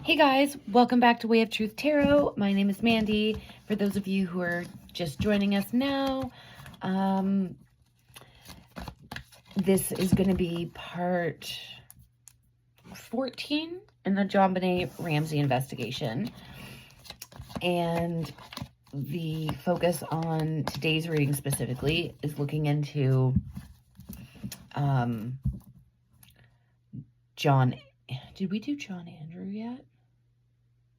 Hey guys, welcome back to Way of Truth Tarot. My name is Mandy. For those of you who are just joining us now, this is going to be part 14 in the Jonbenet Ramsey investigation. And the focus on today's reading specifically is looking into Jon. Did we do Jon Andrew yet?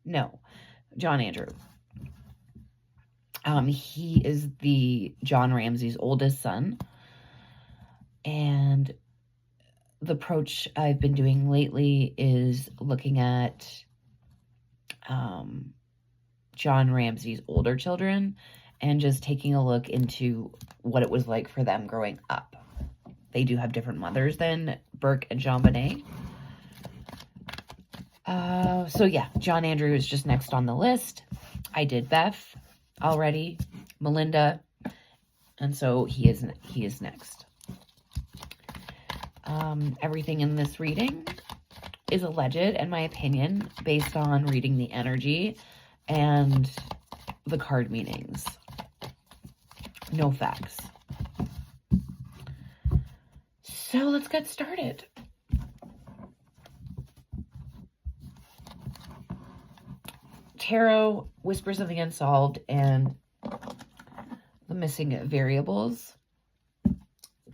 No, Jon Andrew. He is Jon Ramsey's oldest son. And the approach I've been doing lately is looking at Jon Ramsey's older children and just taking a look into what it was like for them growing up. They do have different mothers than Burke and Jonbenet. So yeah, Jon Andrew is just next on the list. I did Beth already, Melinda, and so he is next. Everything in this reading is alleged, in my opinion, based on reading the energy and the card meanings. No facts. So let's get started. Tarot, Whispers of the Unsolved, and the Missing Variables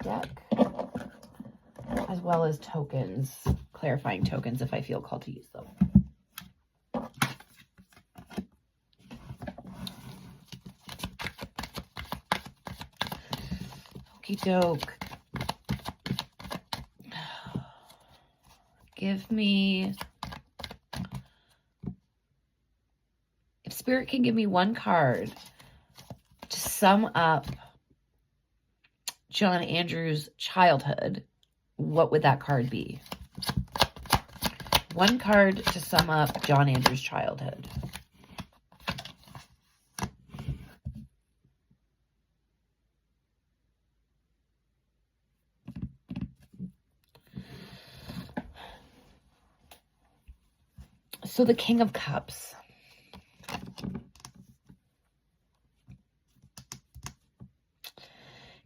deck, as well as tokens, clarifying tokens if I feel called to use them. Okie doke. Give me... Spirit can give me one card to sum up Jon Andrew's childhood, what would that card be? One card to sum up Jon Andrew's childhood. So the King of Cups.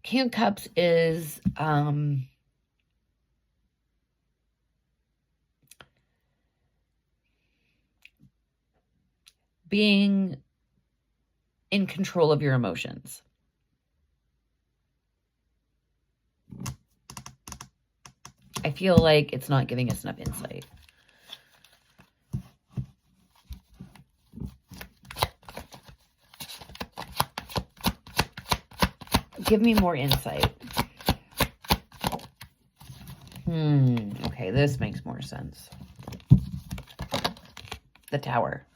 King of Cups is being in control of your emotions. I feel like it's not giving us enough insight. Give me more insight. Okay, this makes more sense. The Tower.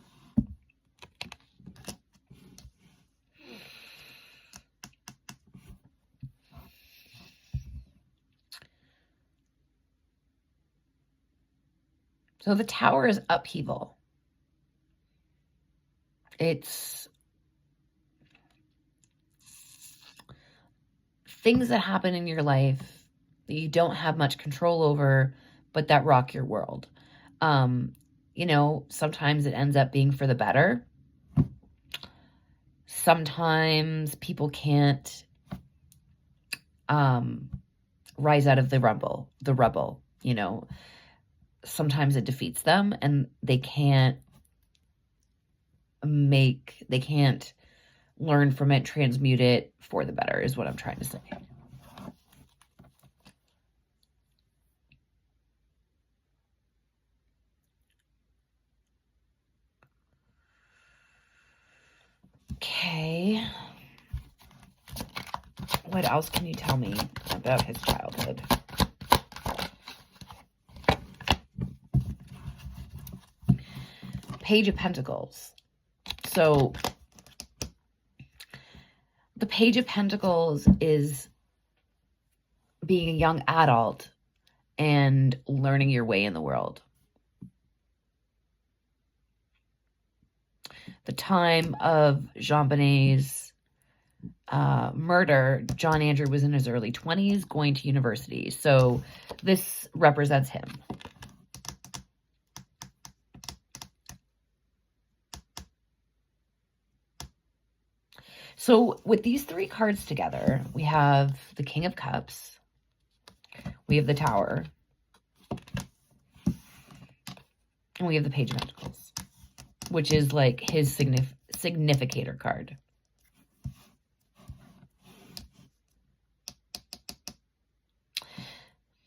So the Tower is upheaval. It's things that happen in your life that you don't have much control over, but that rock your world. You know, sometimes it ends up being for the better. Sometimes people can't rise out of the rubble, you know. Sometimes it defeats them and they can't learn from it, transmute it for the better, is what I'm trying to say. Okay. What else can you tell me about his childhood? Page of Pentacles. So the Page of Pentacles is being a young adult and learning your way in the world. The time of Jonbenet's murder, Jon Andrew was in his early 20s, going to university. So this represents him. So with these three cards together, we have the King of Cups, we have the Tower, and we have the Page of Pentacles, which is like his significator card.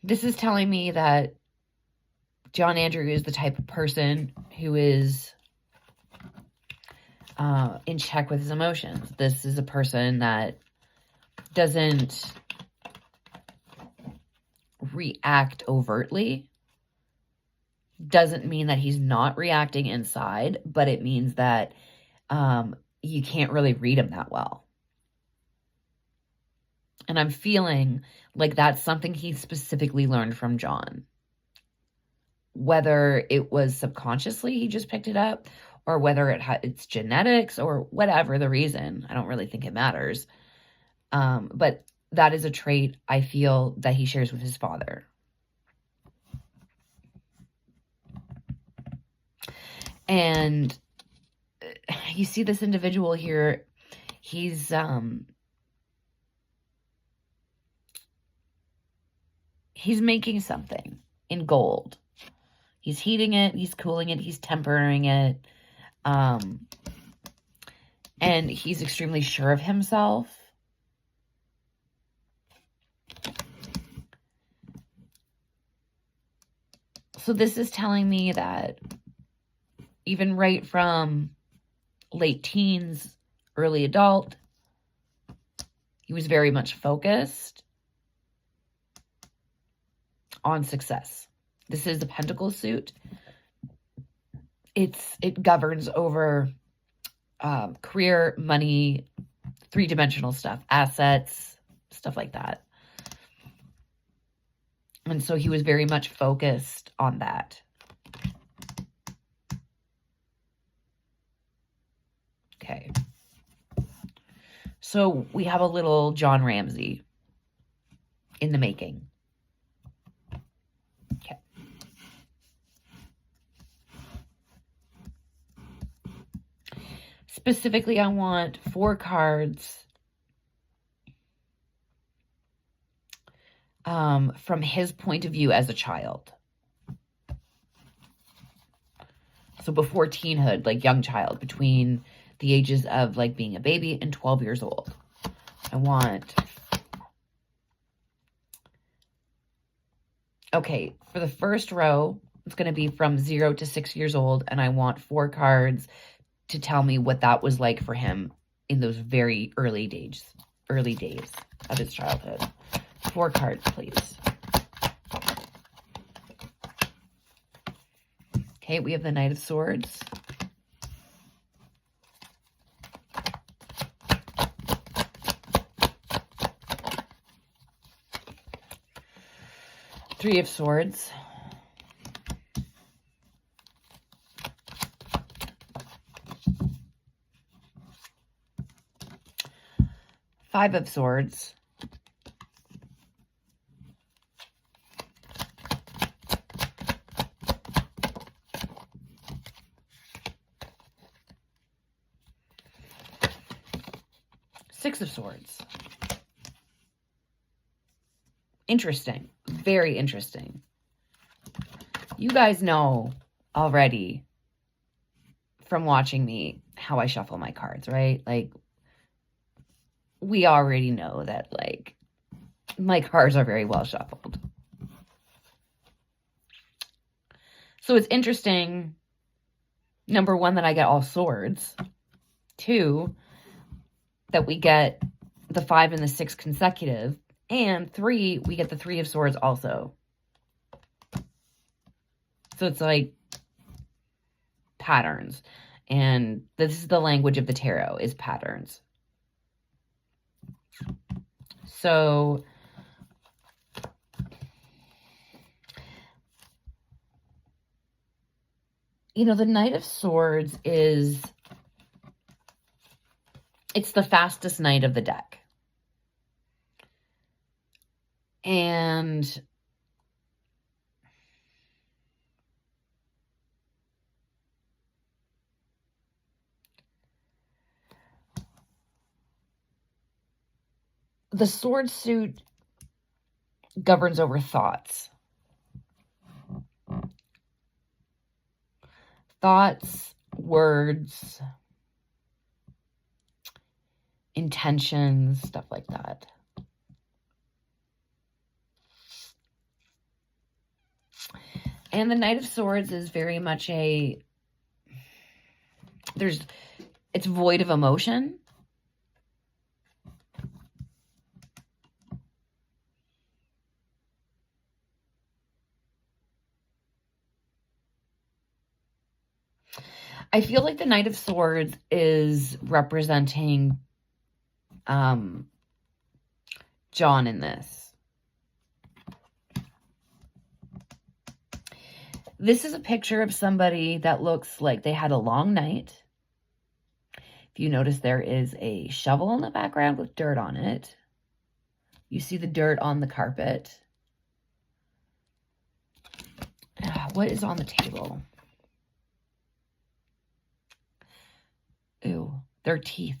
This is telling me that Jon Andrew is the type of person who is in check with his emotions. This is a person that doesn't react overtly. Doesn't mean that he's not reacting inside, but it means that you can't really read him that well. And I'm feeling like that's something he specifically learned from Jon. Whether it was subconsciously he just picked it up, or whether it's genetics or whatever the reason. I don't really think it matters. But that is a trait I feel that he shares with his father. And you see this individual here, he's making something in gold. He's heating it, he's cooling it, he's tempering it. And he's extremely sure of himself. So this is telling me that even right from late teens, early adult, he was very much focused on success. This is the Pentacle suit. It governs over career, money, three-dimensional stuff, assets, stuff like that. And so he was very much focused on that. Okay. So we have a little Jon Ramsey in the making. Okay. Specifically, I want 4 cards from his point of view as a child. So before teenhood, like young child, between the ages of like being a baby and 12 years old. I want... Okay, for the first row, it's going to be from 0 to 6 years old, and I want 4 cards to tell me what that was like for him in those very early days of his childhood. 4 cards, please. Okay, we have the Knight of Swords. Three of Swords. Five of Swords. Six of Swords. Interesting. Very interesting. You guys know already from watching me how I shuffle my cards, right? Like, we already know that, like, my cards are very well shuffled. So it's interesting, number one, that I get all swords. 2, that we get the 5 and the 6 consecutive. And 3, we get the 3 of Swords also. So it's like patterns. And this is the language of the tarot, is patterns. So you know, the Knight of Swords is, it's the fastest knight of the deck. And The sword suit governs over thoughts. Thoughts, words, intentions, stuff like that. And the Knight of Swords is very much it's void of emotion. I feel like the Knight of Swords is representing Jon in this. This is a picture of somebody that looks like they had a long night. If you notice, there is a shovel in the background with dirt on it. You see the dirt on the carpet. What is on the table? Ew, their teeth.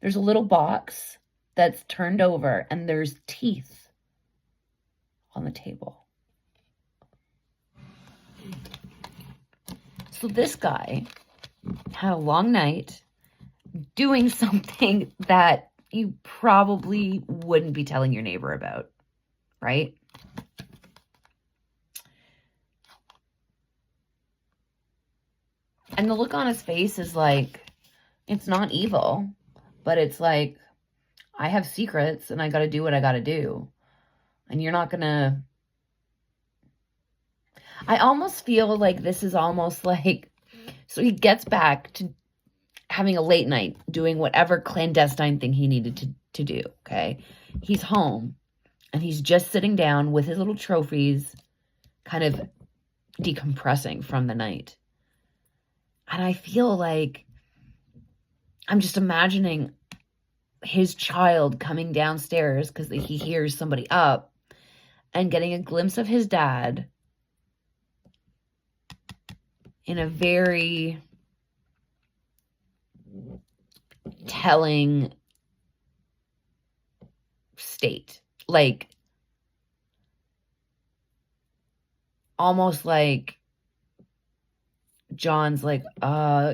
There's a little box that's turned over and there's teeth on the table. So this guy had a long night doing something that you probably wouldn't be telling your neighbor about, right? And the look on his face is like, it's not evil, but it's like, I have secrets and I got to do what I got to do. And you're not going to... I almost feel like this is almost like... So he gets back to having a late night, doing whatever clandestine thing he needed to do, okay? He's home and he's just sitting down with his little trophies, kind of decompressing from the night. And I feel like I'm just imagining his child coming downstairs because he hears somebody up and getting a glimpse of his dad in a very telling state. Like, almost like Jon's like,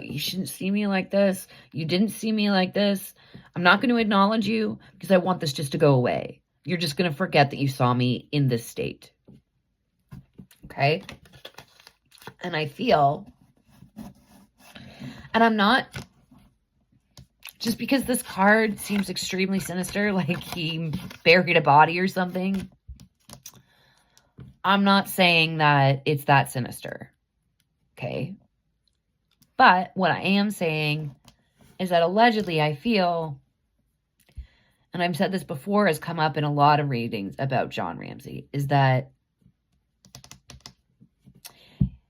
you shouldn't see me like this. You didn't see me like this. I'm not going to acknowledge you because I want this just to go away. You're just going to forget that you saw me in this state. Okay? And I feel, and I'm not, just because this card seems extremely sinister, like he buried a body or something, I'm not saying that it's that sinister. Okay? But what I am saying is that allegedly I feel, and I've said this before, has come up in a lot of readings about Jon Ramsey, is that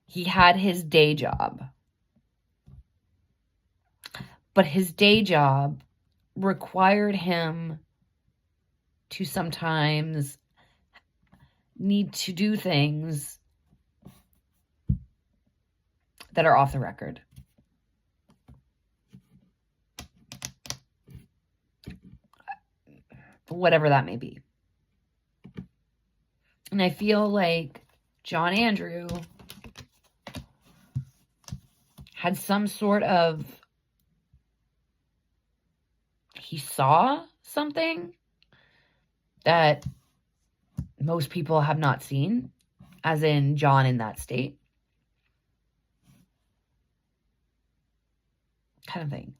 he had his day job. But his day job required him to sometimes need to do things that are off the record. Whatever that may be. And I feel like Jon Andrew had some sort of, he saw something that most people have not seen, as in Jon in that state. Kind of thing.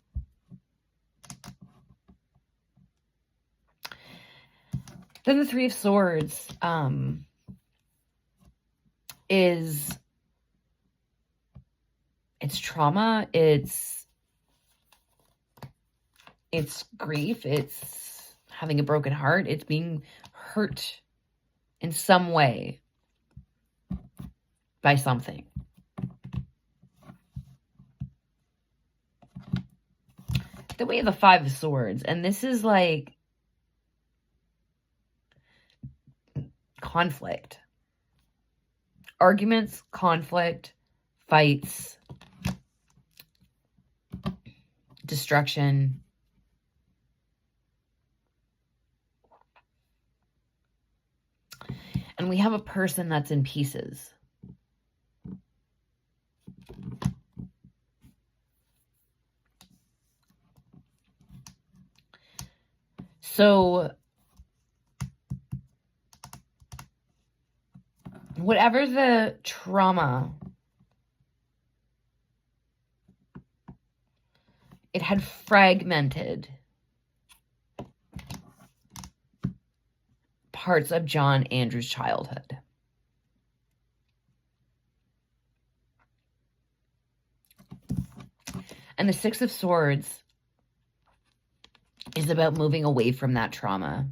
Then the Three of Swords is, it's trauma, it's grief, it's having a broken heart, it's being hurt in some way by something. Then we have the Five of Swords, and this is like conflict. Arguments, conflict, fights, destruction. And we have a person that's in pieces. So whatever the trauma, it had fragmented parts of Jon Andrew's childhood. And the Six of Swords is about moving away from that trauma.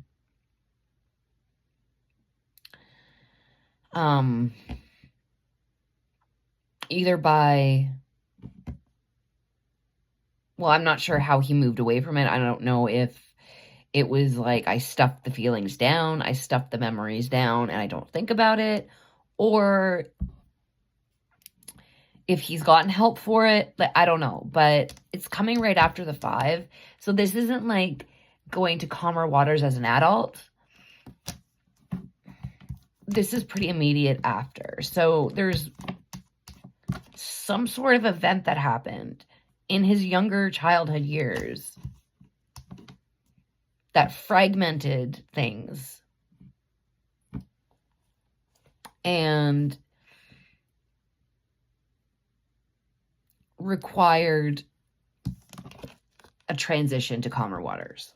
Either by, well, I'm not sure how he moved away from it. I don't know if it was like I stuffed the feelings down, I stuffed the memories down, and I don't think about it, or if he's gotten help for it. I don't know, but it's coming right after the 5. So this isn't like going to calmer waters as an adult. This is pretty immediate after. So there's some sort of event that happened in his younger childhood years that fragmented things and required a transition to calmer waters.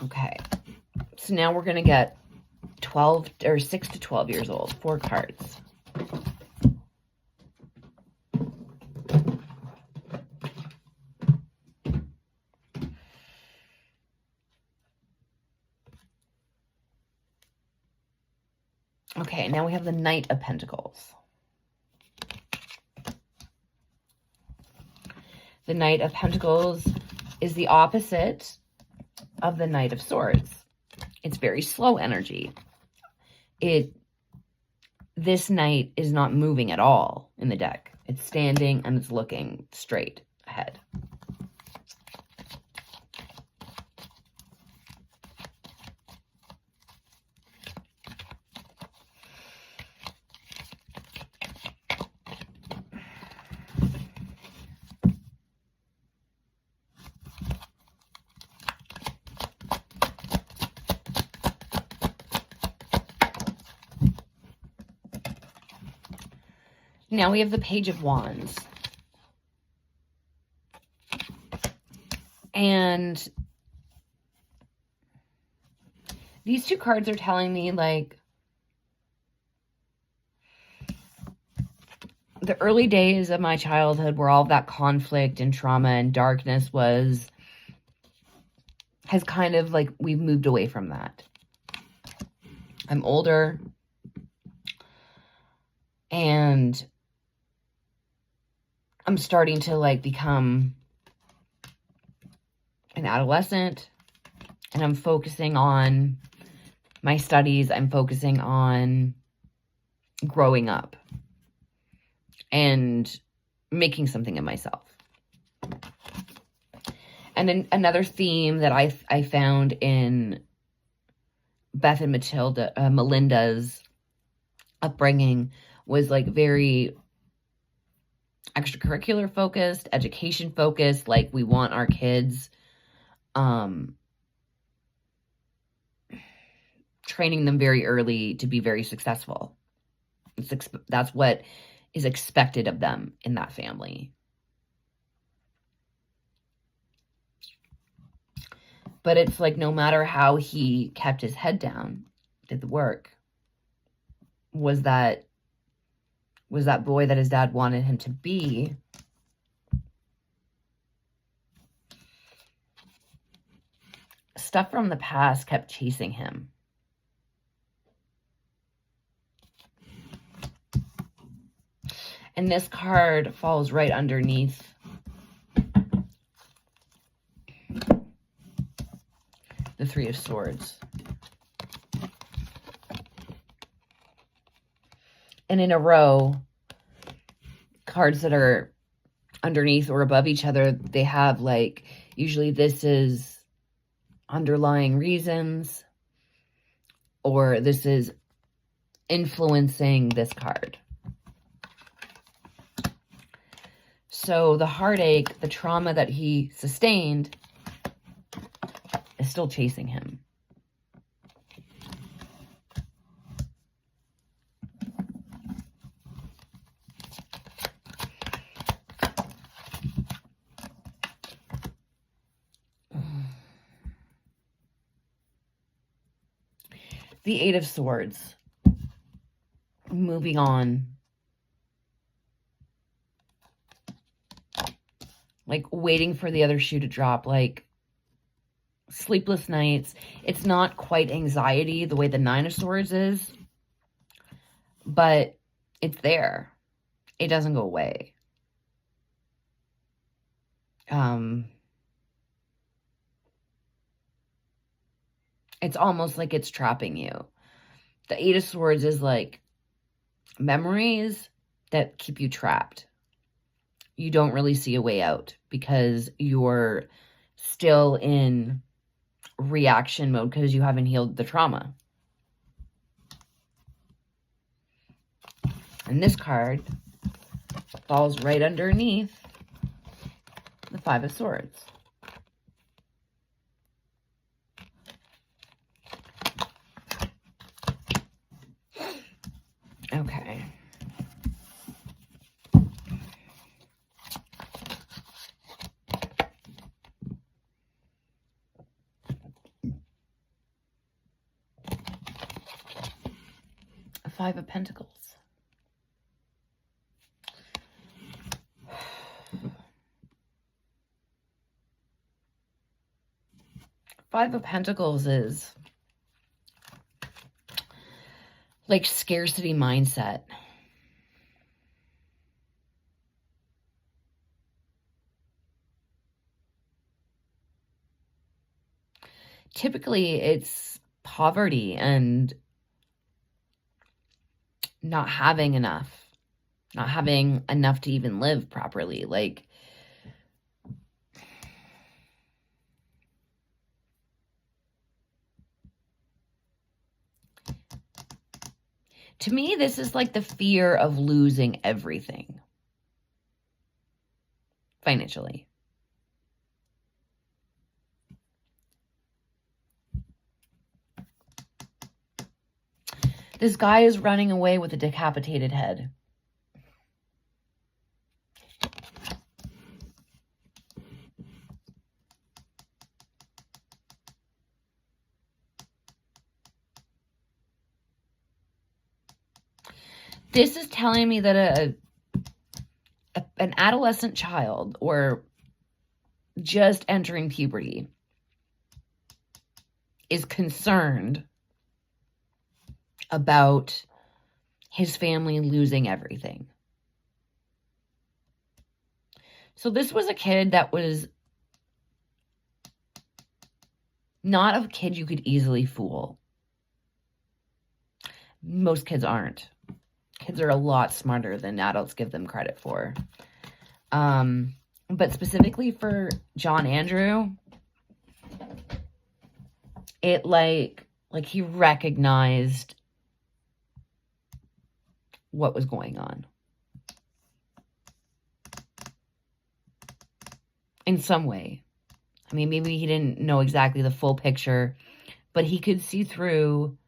Okay, so now we're going to get 12 or 6 to 12 years old, 4 cards. Okay, now we have the Knight of Pentacles. The Knight of Pentacles is the opposite of the Knight of Swords. It's very slow energy. This knight is not moving at all in the deck. It's standing and it's looking straight ahead. Now we have the Page of Wands. And these 2 cards are telling me, like, the early days of my childhood where all of that conflict and trauma and darkness has kind of, like, we've moved away from that. I'm older. And I'm starting to, like, become an adolescent, and I'm focusing on my studies. I'm focusing on growing up and making something of myself. And then another theme that I found in Beth and Melinda's upbringing was, like, very extracurricular focused, education focused. Like, we want our kids training them very early to be very successful. That's what is expected of them in that family. But it's like, no matter how he kept his head down, did the work, was that boy that his dad wanted him to be. Stuff from the past kept chasing him. And this card falls right underneath the Three of Swords. And in a row, cards that are underneath or above each other, they have like, usually this is underlying reasons, or this is influencing this card. So the heartache, the trauma that he sustained is still chasing him. The Eight of Swords. Moving on. Like waiting for the other shoe to drop. Like sleepless nights. It's not quite anxiety the way the Nine of Swords is. But it's there. It doesn't go away. It's almost like it's trapping you. The Eight of Swords is like memories that keep you trapped. You don't really see a way out because you're still in reaction mode because you haven't healed the trauma. And this card falls right underneath the Five of Swords. Okay. Five of Pentacles. Five of Pentacles is like scarcity mindset. Typically, it's poverty and not having enough to even live properly. Like, to me, this is like the fear of losing everything financially. This guy is running away with a decapitated head. This is telling me that an adolescent child or just entering puberty is concerned about his family losing everything. So this was a kid that was not a kid you could easily fool. Most kids aren't. Kids are a lot smarter than adults give them credit for. But specifically for Jon Andrew, it like he recognized what was going on. In some way. I mean, maybe he didn't know exactly the full picture, but he could see through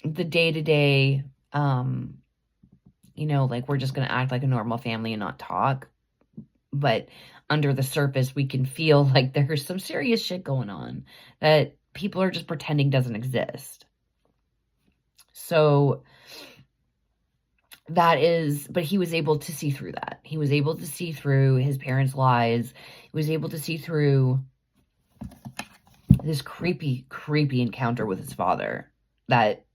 the day-to-day, you know, like we're just going to act like a normal family and not talk. But under the surface, we can feel like there's some serious shit going on that people are just pretending doesn't exist. So that is, but he was able to see through that. He was able to see through his parents' lies. He was able to see through this creepy encounter with his father that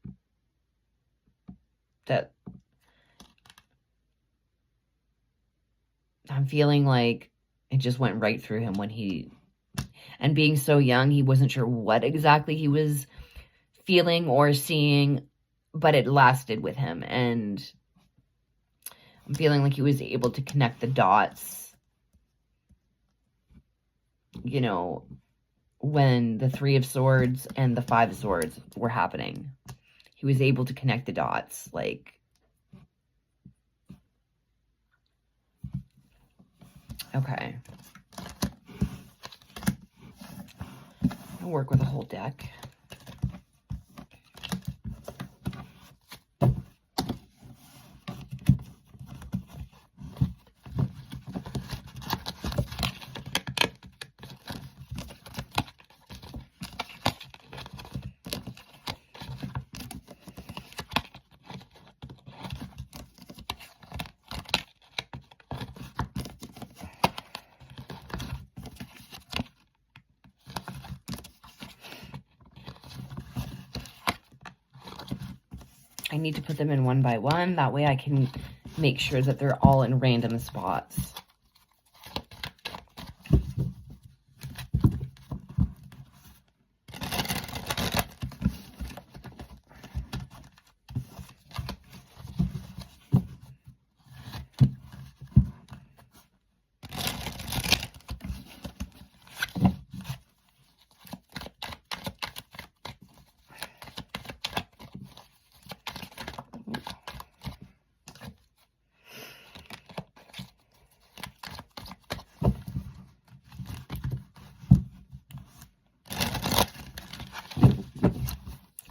I'm feeling like it just went right through him and being so young, he wasn't sure what exactly he was feeling or seeing but it lasted with him, and I'm feeling like he was able to connect the dots, you know, when the Three of Swords and the Five of Swords were happening. He was able to connect the dots, like, okay. I'll work with a whole deck. I need to put them in one by one. That way I can make sure that they're all in random spots.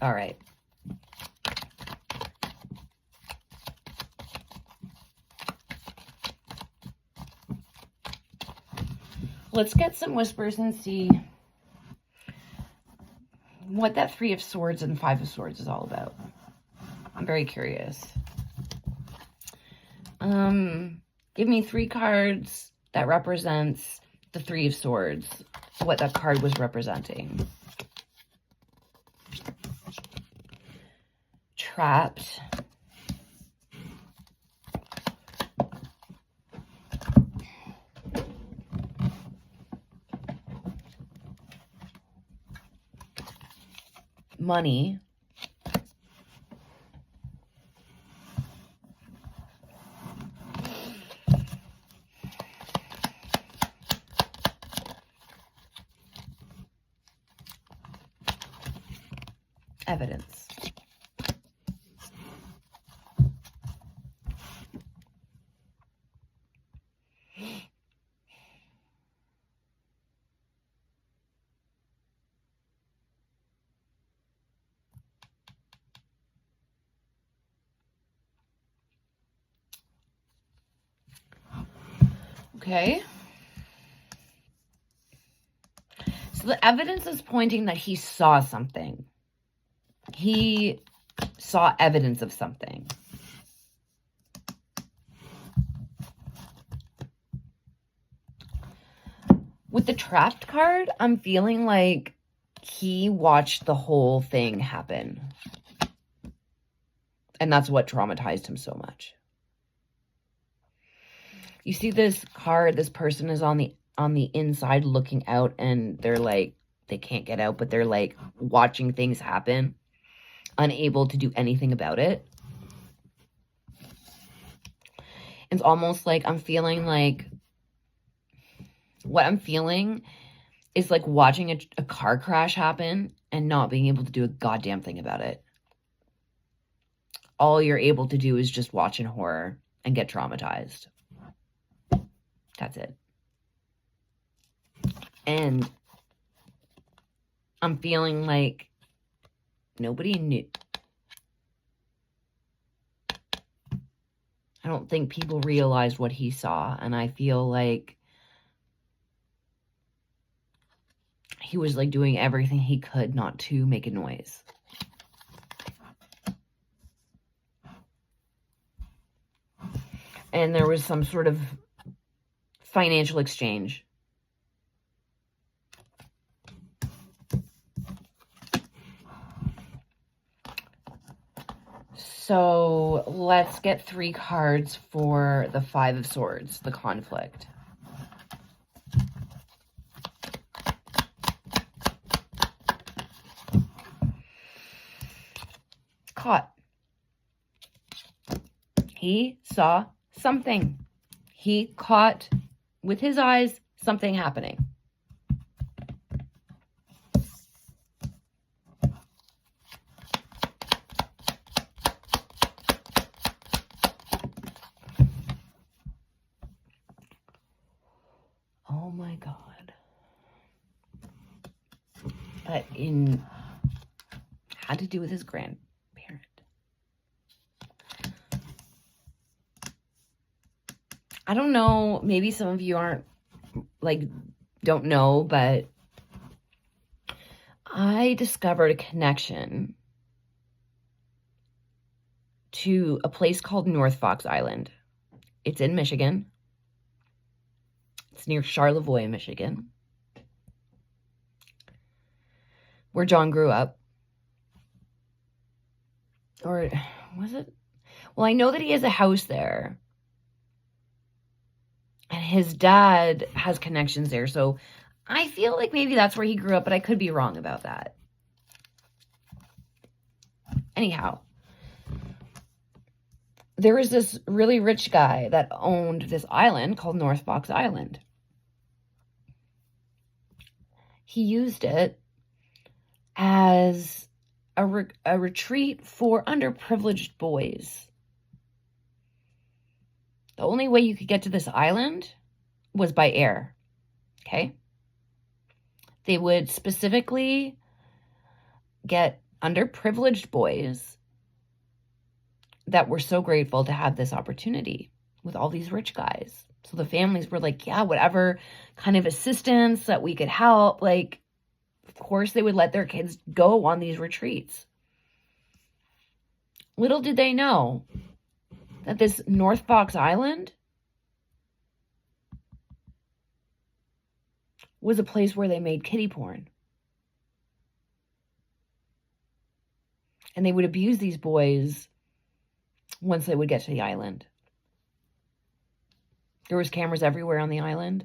All right. Let's get some whispers and see what that Three of Swords and Five of Swords is all about. I'm very curious. Give me 3 cards that represents the Three of Swords, what that card was representing. Trapped. Money. Evidence. Okay. So the evidence is pointing that he saw something. He saw evidence of something. With the trapped card, I'm feeling like he watched the whole thing happen. And that's what traumatized him so much. You see this card, this person is on the inside looking out, and they're like, they can't get out, but they're like watching things happen, unable to do anything about it. It's almost like I'm feeling like, what I'm feeling is like watching a car crash happen and not being able to do a goddamn thing about it. All you're able to do is just watch in horror and get traumatized. That's it. And I'm feeling like nobody knew. I don't think people realized what he saw. And I feel like he was like doing everything he could not to make a noise. And there was some sort of financial exchange. So let's get 3 cards for the Five of Swords, the conflict. Caught. He saw something. He caught with his eyes something happening. Oh my God. But had to do with his grandparent. I don't know, maybe some of you don't know, but I discovered a connection to a place called North Fox Island. It's in Michigan. It's near Charlevoix, Michigan, where Jon grew up. Or was it? Well, I know that he has a house there. And his dad has connections there. So I feel like maybe that's where he grew up, but I could be wrong about that. Anyhow, there was this really rich guy that owned this island called North Fox Island. He used it as a retreat for underprivileged boys. The only way you could get to this island was by air, okay? They would specifically get underprivileged boys that were so grateful to have this opportunity with all these rich guys. So the families were like, yeah, whatever kind of assistance that we could help, like, of course they would let their kids go on these retreats. Little did they know that this North Fox Island was a place where they made kiddie porn. And they would abuse these boys once they would get to the island. There was cameras everywhere on the island.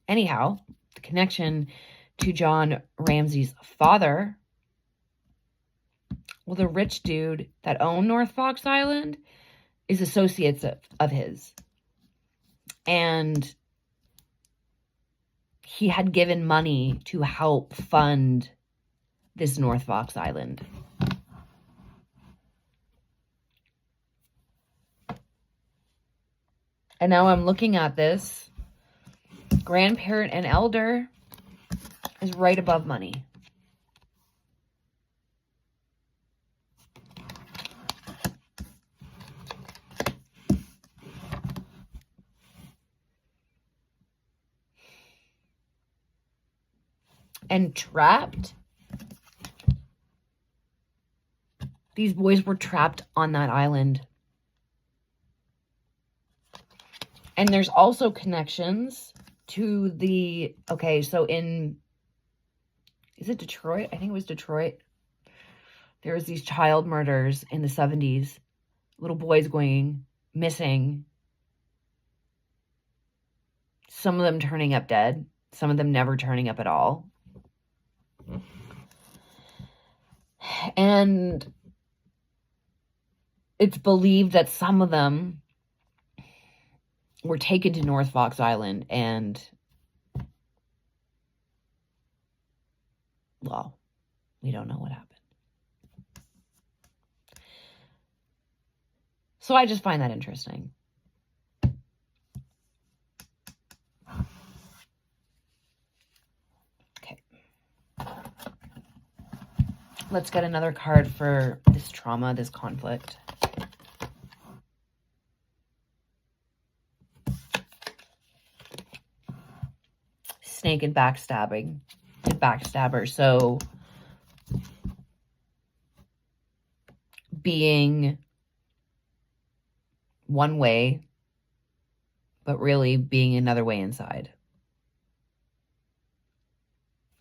Anyhow, the connection to Jon Ramsey's father, well, the rich dude that owned North Fox Island is associates of his. And he had given money to help fund this North Fox Island. And now I'm looking at this. Grandparent and elder is right above money. And trapped. These boys were trapped on that island. And there's also connections to the, okay, so is it Detroit? I think it was Detroit. There was these child murders in the 70s. Little boys going missing. Some of them turning up dead. Some of them never turning up at all. And it's believed that some of them were taken to North Fox Island and, well, we don't know what happened. So I just find that interesting. Okay. Let's get another card for this trauma, this conflict. Snake and backstabbing. The backstabber. So being one way, but really being another way inside.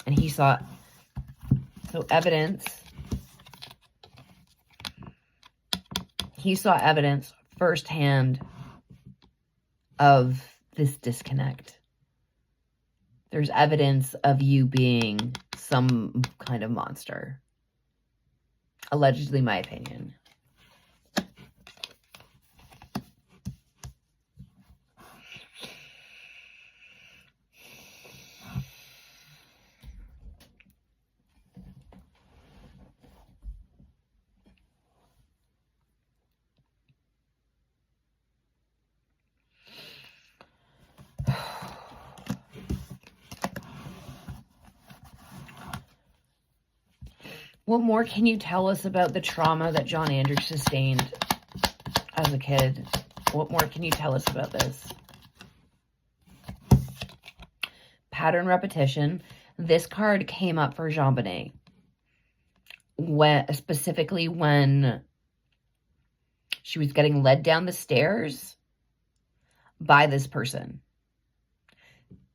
And he saw, so evidence. He saw evidence firsthand of this disconnect. There's evidence of you being some kind of monster. Allegedly, my opinion. What more can you tell us about the trauma that Jon Andrew sustained as a kid? What more can you tell us about this? Pattern repetition. This card came up for Jonbenet specifically when she was getting led down the stairs by this person.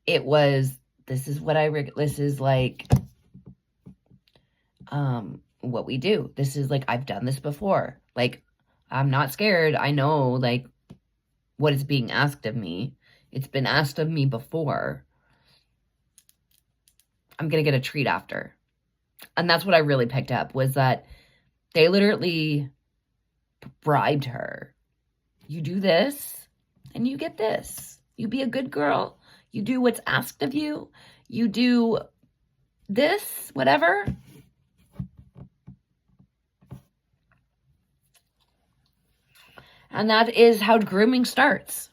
It was, this is like, what we do. This is like, I've done this before. Like, I'm not scared. I know, like, what is being asked of me. It's been asked of me before. I'm going to get a treat after. And that's what I really picked up, was that they literally bribed her. You do this and you get this. You be a good girl. You do what's asked of you. You do this, whatever. And that is how grooming starts.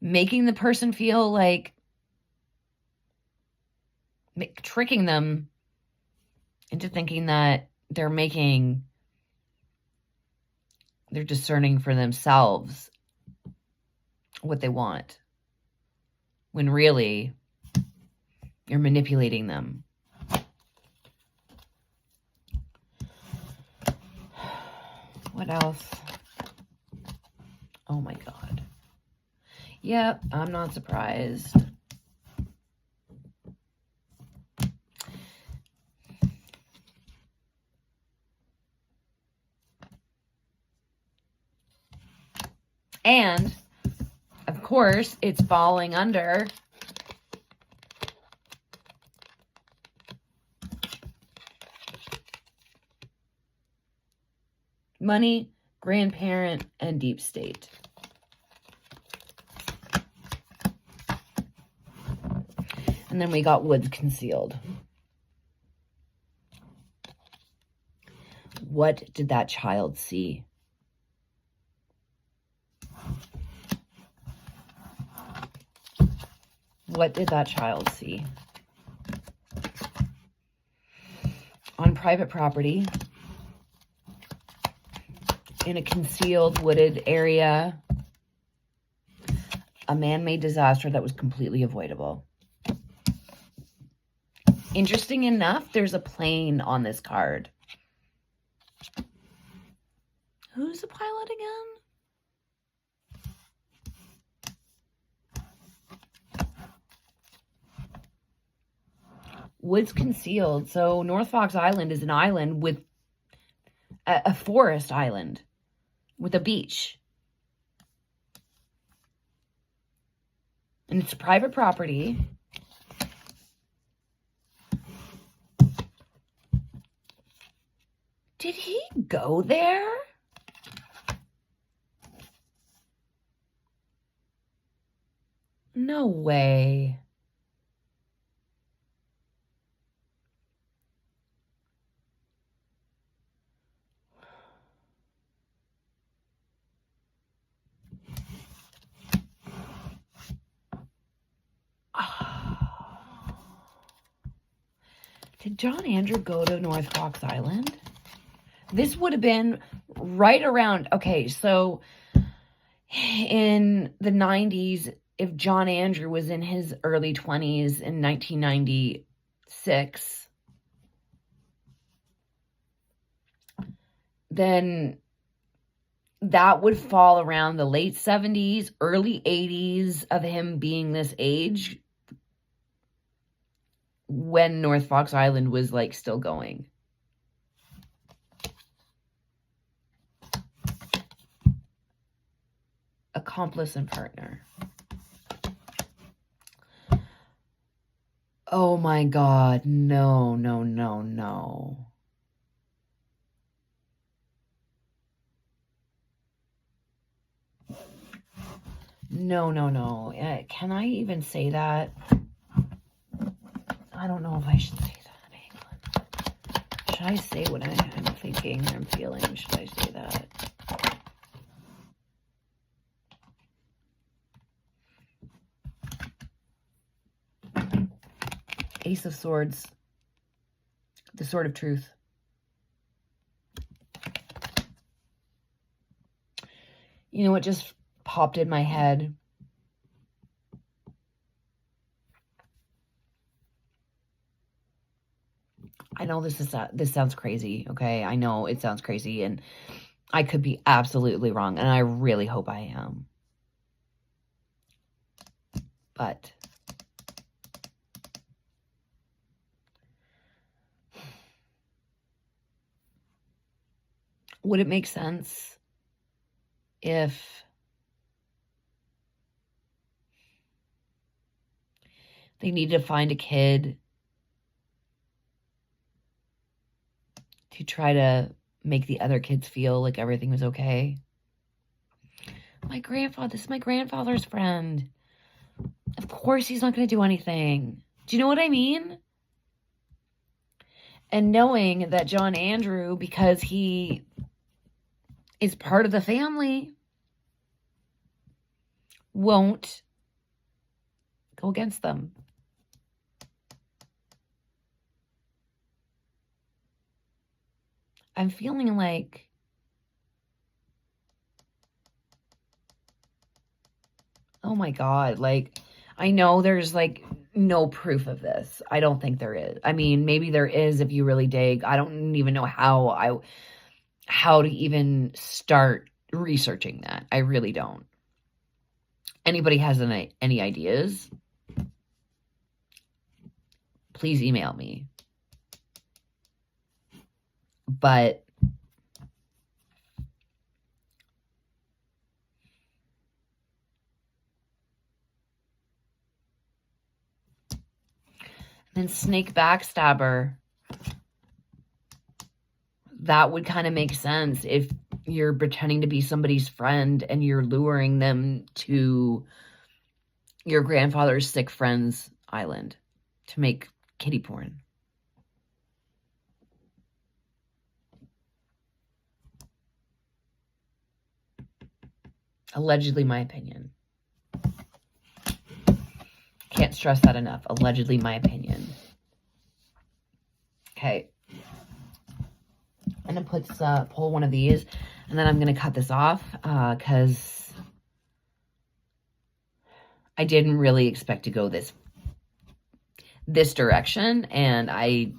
Making the person feel like, tricking them into thinking that they're discerning for themselves what they want, when really you're manipulating them. What else? Oh my God. Yep, I'm not surprised. And, of course, it's falling under money, grandparent, and deep state. And then we got woods concealed. What did that child see? What did that child see? On private property, in a concealed wooded area, a man-made disaster that was completely avoidable. Interesting enough, there's a plane on this card. Who's the pilot again? Woods concealed. So North Fox Island is an island with a forest island with a beach. And it's private property. Did he go there? No way. Did Jon Andrew go to North Fox Island? This would have been right around, okay, so in the 90s, if Jon Andrew was in his early 20s in 1996, then that would fall around the late 70s, early 80s of him being this age when North Fox Island was like still going. Accomplice and partner. Oh my God. No, no, no, no. No, no, no. Can I even say that? I don't know if I should say that. Hang on. Should I say what I'm thinking, I'm feeling? Should I say that? Ace of Swords. The Sword of Truth. You know what just popped in my head? I know this sounds crazy, okay? I know it sounds crazy, and I could be absolutely wrong, and I really hope I am. But would it make sense if they needed to find a kid to try to make the other kids feel like everything was okay? This is my grandfather's friend. Of course he's not going to do anything. Do you know what I mean? And knowing that Jon Andrew, because he is part of the family, won't go against them. I'm feeling like oh my God, like, I know there's like no proof of this. I don't think there is. I mean, maybe there is if you really dig. I don't even know how to even start researching that. I really don't. Anybody has any ideas? Please email me. But then snake backstabber. That would kind of make sense if you're pretending to be somebody's friend and you're luring them to your grandfather's sick friend's island to make kiddie porn. Allegedly, my opinion. Can't stress that enough. Allegedly, my opinion. Okay. I'm going to pull one of these, and then I'm going to cut this off because I didn't really expect to go this direction, and I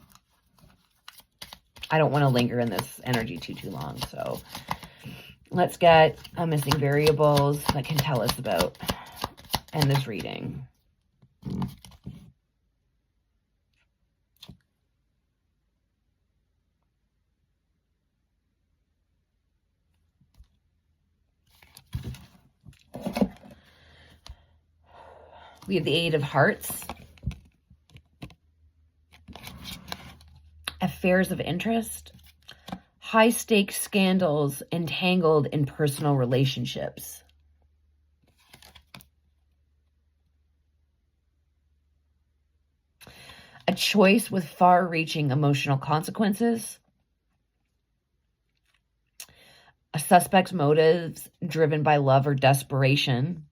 don't want to linger in this energy too long. So let's get missing variables that can tell us about end this reading. We have the Eight of Hearts. Affairs of interest. High-stakes scandals entangled in personal relationships. A choice with far-reaching emotional consequences. A suspect's motives driven by love or desperation.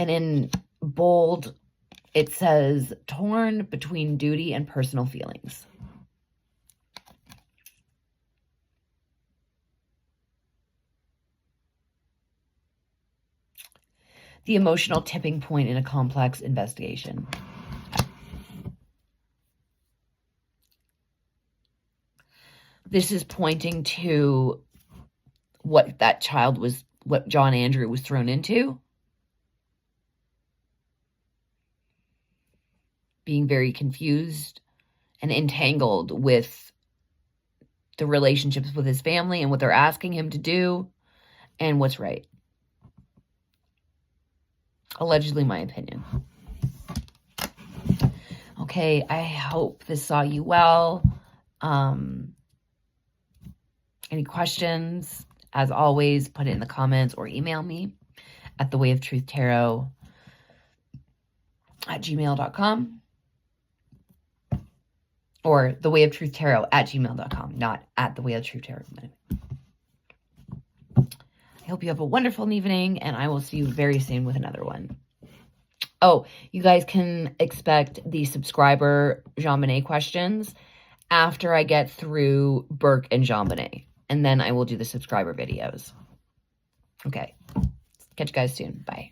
And in bold, it says, torn between duty and personal feelings. The emotional tipping point in a complex investigation. This is pointing to what what Jon Andrew was thrown into. Being very confused and entangled with the relationships with his family and what they're asking him to do and what's right. Allegedly, my opinion. Okay, I hope this saw you well. Any questions? As always, put it in the comments or email me at thewayofTruthTarot@gmail.com or thewayofTruthTarot@gmail.com, not at thewayofTruthTarot. I hope you have a wonderful evening, and I will see you very soon with another one. Oh, you guys can expect the subscriber Jonbenet questions after I get through Burke and Jonbenet, and then I will do the subscriber videos. Okay. Catch you guys soon. Bye.